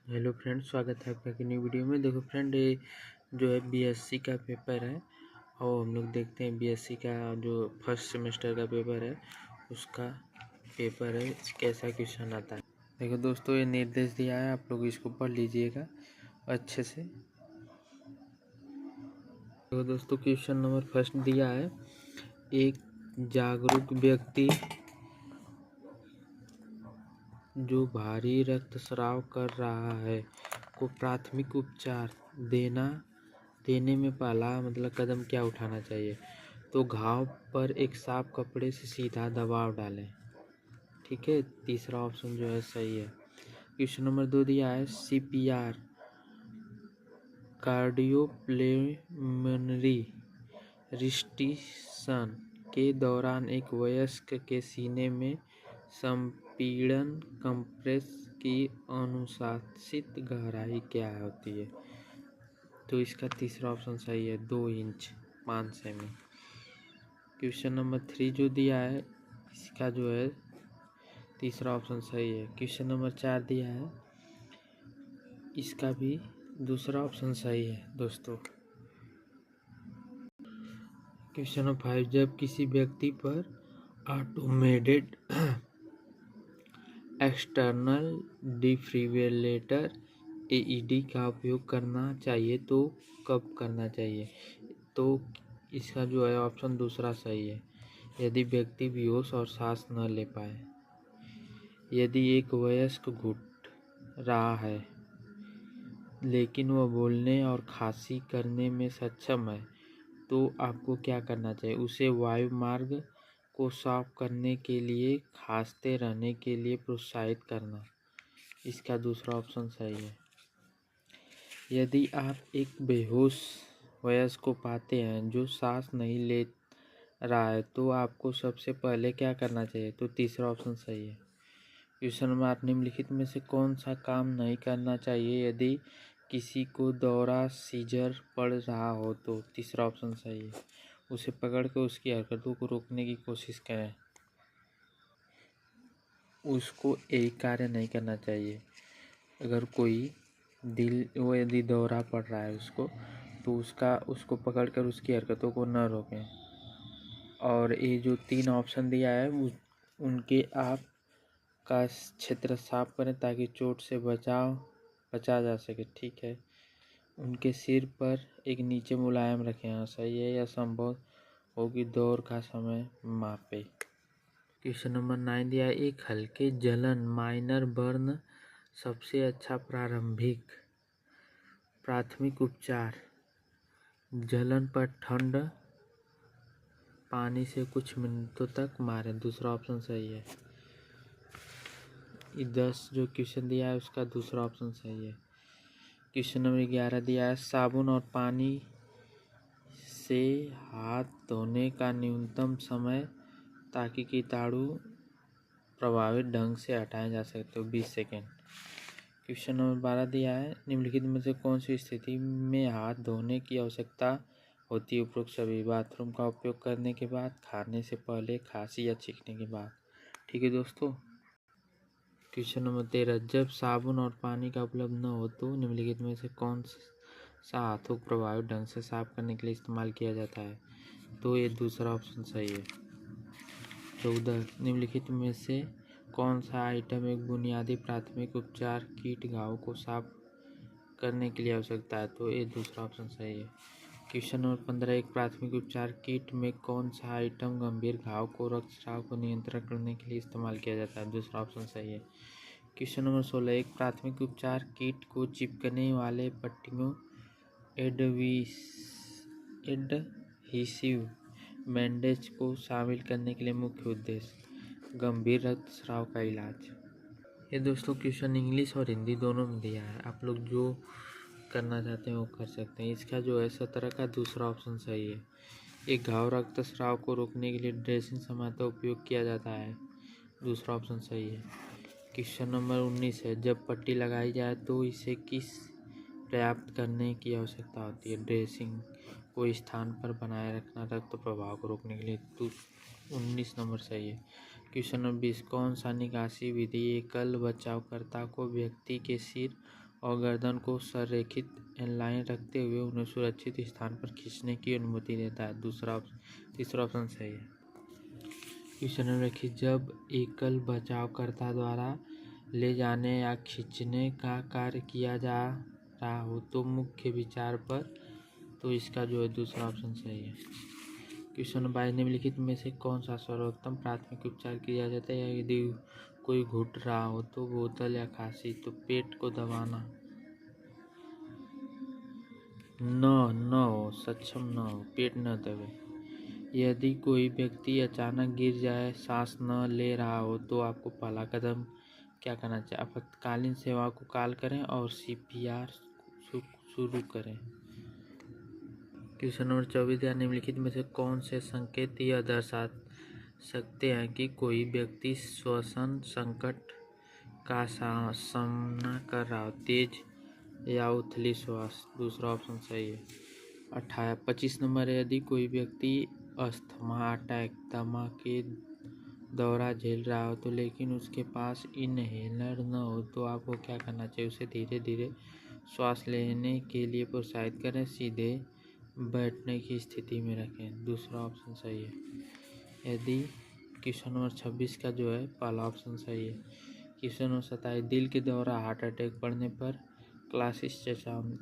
Hello friend, स्वागत है आपका की न्यू वीडियो में। देखो फ्रेंड, ये जो है बीएससी का पेपर है और हम लोग देखते हैं बीएससी का जो फर्स्ट सेमेस्टर का पेपर है उसका पेपर है, कैसा क्वेश्चन आता है। देखो दोस्तों, ये निर्देश दिया है, आप लोग इसको पढ़ लीजिएगा अच्छे से। देखो दोस्तों, क्वेश्चन नंबर फर्स्ट दिया है, एक जागरूक व्यक्ति जो भारी रक्तस्राव कर रहा है को प्राथमिक उपचार देने में पहला कदम क्या उठाना चाहिए। तो घाव पर एक साफ कपड़े से सीधा दबाव डालें। ठीक है, तीसरा ऑप्शन जो है सही है। क्वेश्चन नंबर 2 दिया है, सीपीआर कार्डियोपल्मोनरी रिस्ट्रिक्शन के दौरान एक वयस्क के सीने में संपीड़न कंप्रेस की अनुशंसित गहराई क्या होती है। तो इसका तीसरा ऑप्शन सही है, 2 इंच 5 सेमी। क्वेश्चन नंबर 3 जो दिया है इसका जो है तीसरा ऑप्शन सही है। क्वेश्चन नंबर 4 दिया है, इसका भी दूसरा ऑप्शन सही है दोस्तों। क्वेश्चन नंबर 5, जब किसी व्यक्ति पर ऑटोमेटेड एक्सटर्नल डिफिब्रिलेटर एईडी का उपयोग करना चाहिए तो कब करना चाहिए। तो इसका जो है ऑप्शन दूसरा सही है, यदि व्यक्ति बेहोश और सांस न ले पाए। यदि एक वयस्क घुट रहा है लेकिन वह बोलने और खांसी करने में सक्षम है तो आपको क्या करना चाहिए, उसे वायु मार्ग को साफ करने के लिए खांसते रहने के लिए प्रोत्साहित करना। इसका दूसरा ऑप्शन सही है। यदि आप एक बेहोश वयस्क को पाते हैं जो सांस नहीं ले रहा है तो आपको सबसे पहले क्या करना चाहिए। तो तीसरा ऑप्शन सही है। क्वेश्चन नंबर 8, निम्नलिखित में से कौन सा काम नहीं करना चाहिए यदि किसी को दौरा सीजर पड़ रहा हो। तो तीसरा ऑप्शन सही है, उसे पकड़ कर उसकी हरकतों को रोकने की कोशिश करें। उसको एक कार्य नहीं करना चाहिए। अगर कोई यदि दौरा पड़ रहा है उसको, तो उसको पकड़कर उसकी हरकतों को न रोकें। और ये जो 3 ऑप्शन दिया है उनके आप का क्षेत्र साफ करें ताकि चोट से बचा जा सके। ठीक है, उनके सिर पर एक नीचे मुलायम रखें। हाँ सही है, या संभव हो कि दौड़ का समय मापे। क्वेश्चन नंबर 9 दिया है, एक हल्के जलन माइनर बर्न सबसे अच्छा प्राथमिक उपचार। जलन पर ठंड पानी से कुछ मिनटों तक मारें। दूसरा ऑप्शन सही है। 10 जो क्वेश्चन दिया है उसका दूसरा ऑप्शन सही है। क्वेश्चन नंबर 11 दिया है, साबुन और पानी से हाथ धोने का न्यूनतम समय ताकि कीटाणु प्रभावित ढंग से हटाए जा सके। तो 20 सेकेंड। क्वेश्चन नंबर 12 दिया है, निम्नलिखित में से कौन सी स्थिति में हाथ धोने की आवश्यकता होती है। उपरोक्त सभी, बाथरूम का उपयोग करने के बाद, खाने से पहले, खांसी या छींकने के बाद। ठीक है दोस्तों। क्वेश्चन नंबर 13, जब साबुन और पानी का उपलब्ध न हो तो निम्नलिखित में से कौन सा हाथों को प्रभावित ढंग से साफ करने के लिए इस्तेमाल किया जाता है। तो ये दूसरा ऑप्शन सही है। 14, निम्नलिखित में से कौन सा आइटम एक बुनियादी प्राथमिक उपचार किट घाव को साफ करने के लिए आवश्यकता है। तो ये दूसरा ऑप्शन सही है। क्वेश्चन नंबर 15, एक प्राथमिक उपचार किट में कौन सा आइटम गंभीर घाव को रक्तस्राव को नियंत्रण करने के लिए इस्तेमाल किया जाता है। दूसरा ऑप्शन सही है। क्वेश्चन नंबर 16, एक प्राथमिक उपचार किट को चिपकने वाले पट्टियों एडहीसिव बैंडेज को शामिल करने के लिए मुख्य उद्देश्य गंभीर रक्तस्राव का इलाज। ये दोस्तों क्वेश्चन इंग्लिश और हिंदी दोनों में दिया है, आप लोग जो करना चाहते हैं वो कर सकते हैं। इसका जो है 17 का दूसरा ऑप्शन सही है। एक घाव रक्तस्राव को रोकने के लिए ड्रेसिंग समाता उपयोग किया जाता है। दूसरा ऑप्शन सही है। क्वेश्चन नंबर 19 है, जब पट्टी लगाई जाए तो इसे किस पर्याप्त करने की आवश्यकता होती है। ड्रेसिंग को स्थान पर बनाए रखना रक्त प्रवाह को रोकने के लिए। तो 19 नंबर सही है। क्वेश्चन नंबर 20, कौन सा निकासी विधि एकल बचावकर्ता को व्यक्ति के सिर और गर्दन को संरेखित लाइन रखते हुए उन्हें सुरक्षित स्थान पर खींचने की अनुमति देता है। तीसरा ऑप्शन सही है। क्वेश्चन नंबर 21, जब एकल बचावकर्ता द्वारा ले जाने या खींचने का कार्य किया जा रहा हो तो मुख्य विचार पर, तो इसका जो है दूसरा ऑप्शन सही है। क्वेश्चन नंबर 22, निम्नलिखित में से कौन सा सर्वोत्तम प्राथमिक उपचार किया जाता है, या यदि कोई घुट रहा हो तो बोतल या खांसी, तो पेट को दबाना न हो, सक्षम न हो, पेट न दबे। यदि कोई व्यक्ति अचानक गिर जाए, सांस न ले रहा हो, तो आपको पहला कदम क्या करना चाहिए? आपातकालीन सेवा को कॉल करें और CPR शुरू करें। क्वेश्चन नंबर 24, या निम्नलिखित में से कौन से संकेत यह दर्शा सकते हैं कि कोई व्यक्ति श्वसन संकट का सामना कर रहा हो? तेज या उथली श्वास, दूसरा ऑप्शन सही है। 25 नंबर है, यदि कोई व्यक्ति अस्थमा अटैक, दमा के दौरा झेल रहा हो तो लेकिन उसके पास इनहेलर न हो, तो आपको क्या करना चाहिए? उसे धीरे धीरे श्वास लेने के लिए प्रोत्साहित करें, सीधे बैठने की स्थिति में रखें, दूसरा ऑप्शन सही है। यदि क्वेश्चन नंबर 26 का जो है पहला ऑप्शन सही है। क्वेश्चन नंबर 27, दिल के दौरा, हार्ट अटैक पड़ने पर क्लासिक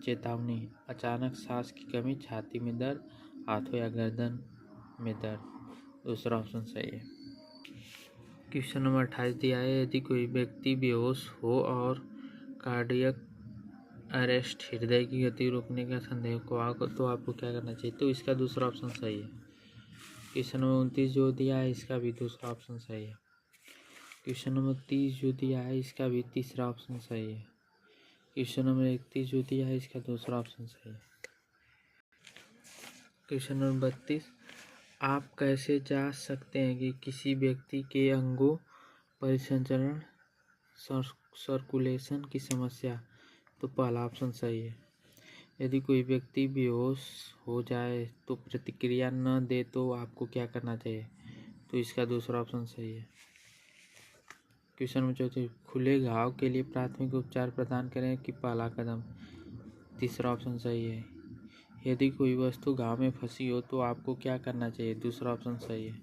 चेतावनी, अचानक सांस की कमी, छाती में दर्द, हाथों या गर्दन में दर्द, दूसरा ऑप्शन सही है। क्वेश्चन नंबर 28 दिया है, यदि कोई व्यक्ति बेहोश हो और कार्डियक अरेस्ट, हृदय की गति रोकने का संदेह को तो आपको क्या करना चाहिए? तो इसका दूसरा ऑप्शन सही है। क्वेश्चन नंबर 29 जो दिया है इसका भी दूसरा ऑप्शन सही है। क्वेश्चन नंबर 30 जो दिया है इसका भी तीसरा ऑप्शन सही है। क्वेश्चन नंबर 31 जो दिया है इसका दूसरा ऑप्शन सही है। क्वेश्चन नंबर 32, आप कैसे जांच सकते हैं कि किसी व्यक्ति के अंगों परिसंचरण सर्कुलेशन की समस्या, तो पहला ऑप्शन सही है। यदि कोई व्यक्ति बेहोश हो जाए तो प्रतिक्रिया न दे तो आपको क्या करना चाहिए? तो इसका दूसरा ऑप्शन सही है। क्वेश्चन नंबर 34, खुले घाव के लिए प्राथमिक उपचार प्रदान करें कि पहला कदम, तीसरा ऑप्शन सही है। यदि कोई वस्तु घाव में फंसी हो तो आपको क्या करना चाहिए? दूसरा ऑप्शन सही है।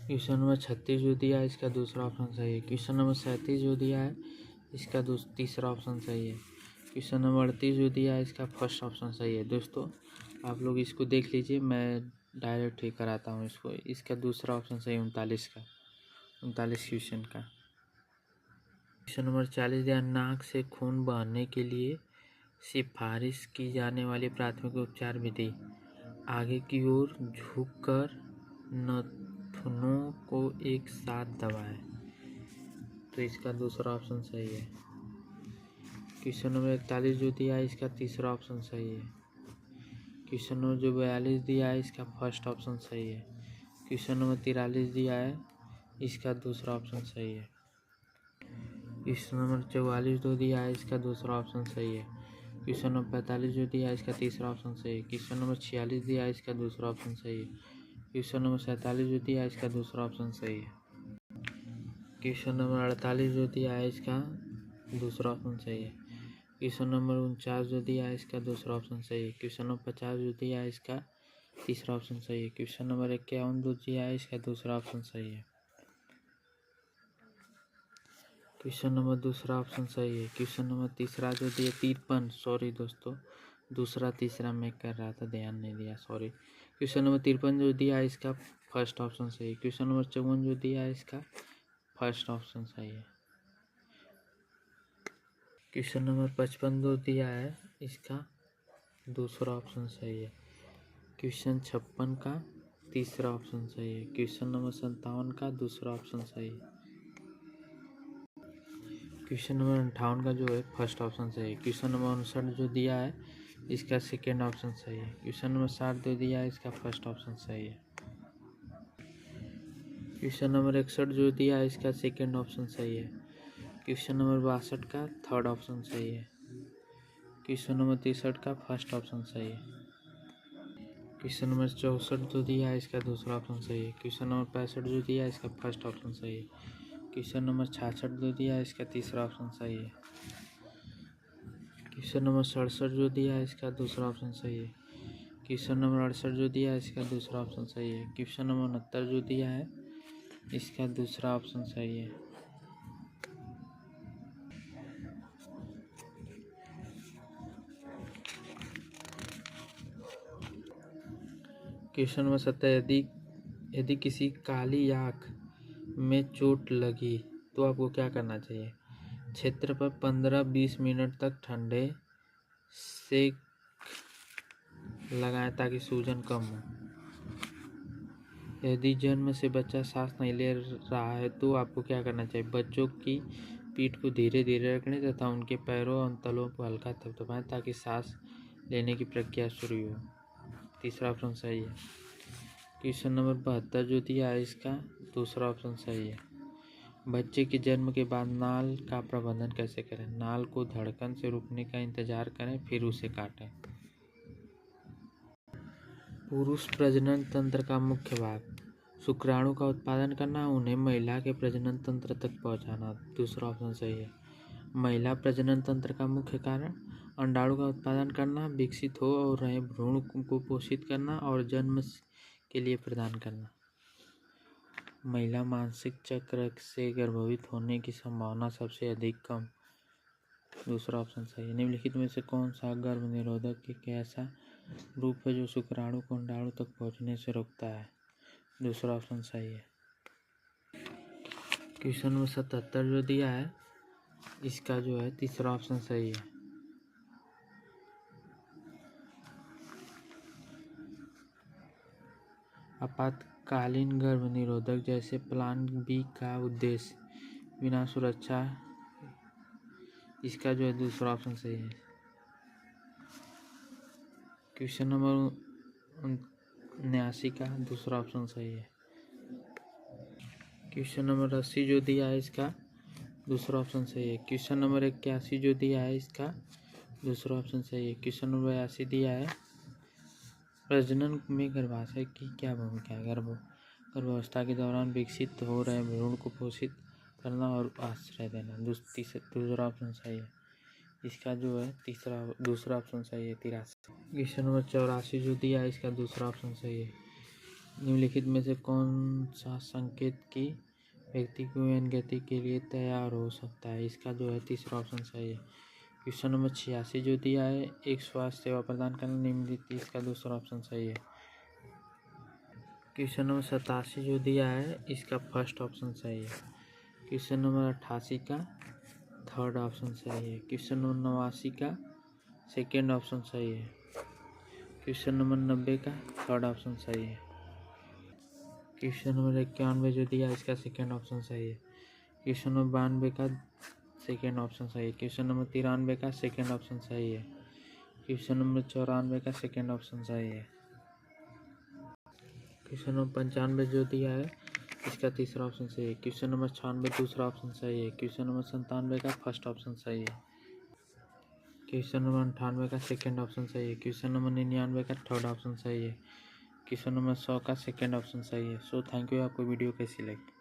क्वेश्चन नंबर 36 जो दिया है इसका दूसरा ऑप्शन सही है। क्वेश्चन नंबर 37 जो दिया है इसका तीसरा ऑप्शन सही है। क्वेश्चन नंबर 38 जो दिया है इसका फर्स्ट ऑप्शन सही है। दोस्तों आप लोग इसको देख लीजिए, मैं डायरेक्ट ठीक कराता हूँ इसको। इसका दूसरा ऑप्शन सही है 39 क्वेश्चन का। क्वेश्चन नंबर 40 दिया, नाक से खून बहने के लिए सिफारिश की जाने वाली प्राथमिक उपचार विधि, आगे की ओर झुककर नथुनों को एक साथ दबाएं, तो इसका दूसरा ऑप्शन सही है। क्वेश्चन नंबर 41 जो दिया है इसका तीसरा ऑप्शन सही है। क्वेश्चन नंबर जो 42 दिया है इसका फर्स्ट ऑप्शन सही है। क्वेश्चन नंबर 43 दिया है इसका दूसरा ऑप्शन सही है। क्वेश्चन नंबर 44 जो दिया है इसका दूसरा ऑप्शन सही है। क्वेश्चन नंबर 45 जो दिया है इसका तीसरा ऑप्शन सही है। क्वेश्चन नंबर 46 दिया है इसका दूसरा ऑप्शन सही है। क्वेश्चन नंबर 47 जो दिया है इसका दूसरा ऑप्शन सही है। क्वेश्चन नंबर 48 जो दिया है इसका दूसरा ऑप्शन सही है। क्वेश्चन नंबर 49 जो दिया है इसका दूसरा ऑप्शन सही है। क्वेश्चन नंबर 50 जो दिया है इसका तीसरा ऑप्शन सही है। क्वेश्चन नंबर 51 जो दिया है इसका दूसरा ऑप्शन सही है। क्वेश्चन नंबर दूसरा ऑप्शन सही है। क्वेश्चन नंबर तीसरा जो दिया 53, सॉरी दोस्तों, दूसरा तीसरा मैं कर रहा था, ध्यान नहीं दिया, सॉरी। क्वेश्चन नंबर 53 जो दिया है इसका फर्स्ट ऑप्शन सही है। क्वेश्चन नंबर 54 जो दिया है इसका फर्स्ट ऑप्शन सही है। क्वेश्चन नंबर 55 जो दिया है इसका दूसरा ऑप्शन सही है। क्वेश्चन 56 का तीसरा ऑप्शन सही है। क्वेश्चन नंबर 57 का दूसरा ऑप्शन सही है। क्वेश्चन नंबर 58 का जो है फर्स्ट ऑप्शन सही है। क्वेश्चन नंबर 59 जो दिया है इसका सेकेंड ऑप्शन सही है। क्वेश्चन नंबर 60 जो दिया है इसका फर्स्ट ऑप्शन सही है। क्वेश्चन नंबर 61 जो दिया है इसका सेकेंड ऑप्शन सही है। क्वेश्चन नंबर 62 का थर्ड ऑप्शन सही है। क्वेश्चन नंबर 63 का फर्स्ट ऑप्शन सही है। क्वेश्चन नंबर 64 जो दिया है इसका दूसरा ऑप्शन सही है। क्वेश्चन नंबर 65 जो दिया है इसका फर्स्ट ऑप्शन सही है। क्वेश्चन नंबर 66 जो दिया है इसका तीसरा ऑप्शन सही है। क्वेश्चन नंबर 67 जो दिया है इसका दूसरा ऑप्शन सही है। क्वेश्चन नंबर 68 जो दिया है इसका दूसरा ऑप्शन सही है। क्वेश्चन नंबर 69 जो दिया है इसका दूसरा ऑप्शन सही है। क्वेश्चन नंबर 70 यदि किसी काली आँख में चोट लगी तो आपको क्या करना चाहिए? क्षेत्र पर 15-20 मिनट तक ठंडे सेक लगाएं ताकि सूजन कम हो। यदि जन्म से बच्चा सांस नहीं ले रहा है तो आपको क्या करना चाहिए? बच्चों की पीठ को धीरे धीरे रखने तथा उनके पैरों और तलों को हल्का थपथपाएं ताकि सांस लेने की प्रक्रिया शुरू हो। तीसरा ऑप्शन सही है। क्वेश्चन नंबर 72 जो दिया है इसका दूसरा ऑप्शन सही है। बच्चे के जन्म के बाद नाल का प्रबंधन कैसे करें? नाल को धड़कन से रुकने का इंतजार करें फिर उसे काटें। पुरुष प्रजनन तंत्र का मुख्य भाग शुक्राणु का उत्पादन करना, उन्हें महिला के प्रजनन तंत्र तक पहुंचाना। दूसरा ऑप्शन सही है। महिला प्रजनन तंत्र का मुख्य कारण अंडाणु का उत्पादन करना, विकसित हो और रहे भ्रूण को पोषित करना और जन्म के लिए प्रदान करना। महिला मासिक चक्र से गर्भवती होने की संभावना सबसे अधिक कम। दूसरा ऑप्शन सही है। निम्नलिखित में से कौन सा गर्भ निरोधक एक ऐसा रूप है जो शुक्राणु को अंडाणु तक पहुंचने से रोकता है? दूसरा ऑप्शन सही है। क्वेश्चन नंबर 77 जो दिया है इसका जो है तीसरा ऑप्शन सही है। आपातकालीन गर्भ निरोधक जैसे प्लान बी का उद्देश्य बिना सुरक्षा, इसका जो है दूसरा ऑप्शन सही है। क्वेश्चन नंबर 79 का दूसरा ऑप्शन सही है। क्वेश्चन नंबर 80 जो दिया है इसका दूसरा ऑप्शन सही है। क्वेश्चन नंबर 81 जो दिया है इसका दूसरा ऑप्शन सही है। क्वेश्चन नंबर 82 दिया है प्रजनन में गर्भाशय की क्या भूमिका है? गर्भावस्था के दौरान विकसित हो रहे भ्रूण को पोषित करना और आश्रय देना। दूसरा ऑप्शन सही है। इसका जो है दूसरा ऑप्शन सही है। 83 क्वेश्चन नंबर 84 जो दिया है इसका दूसरा ऑप्शन सही है। निम्नलिखित में से कौन सा संकेत की व्यक्ति को यौन गति के लिए तैयार हो सकता है? इसका जो है तीसरा ऑप्शन सही है। क्वेश्चन नंबर 86 जो दिया है एक स्वास्थ्य सेवा प्रदान करना, निम्नलिखित इसका दूसरा ऑप्शन सही है। क्वेश्चन नंबर 87 जो दिया है इसका फर्स्ट ऑप्शन सही है। क्वेश्चन नंबर 88 का थर्ड ऑप्शन सही है। क्वेश्चन नंबर 89 का सेकेंड ऑप्शन सही है। क्वेश्चन नंबर 90 का थर्ड ऑप्शन सही है। क्वेश्चन नंबर 91 जो दिया है इसका सेकेंड ऑप्शन सही है। क्वेश्चन नंबर 92 का सेकेंड ऑप्शन सही है। क्वेश्चन नंबर 93 का सेकेंड ऑप्शन सही है। क्वेश्चन नंबर 94 का सेकेंड ऑप्शन सही है। क्वेश्चन नंबर 95 जो दिया है इसका तीसरा ऑप्शन सही है। क्वेश्चन नंबर 96 दूसरा ऑप्शन सही है। क्वेश्चन नंबर 97 का फर्स्ट ऑप्शन सही है। क्वेश्चन नंबर 98 का सेकेंड ऑप्शन सही है। क्वेश्चन नंबर 99 का थर्ड ऑप्शन सही है। क्वेश्चन नंबर 100 का सेकेंड ऑप्शन सही है। So thank you. आपको वीडियो कैसी लगी?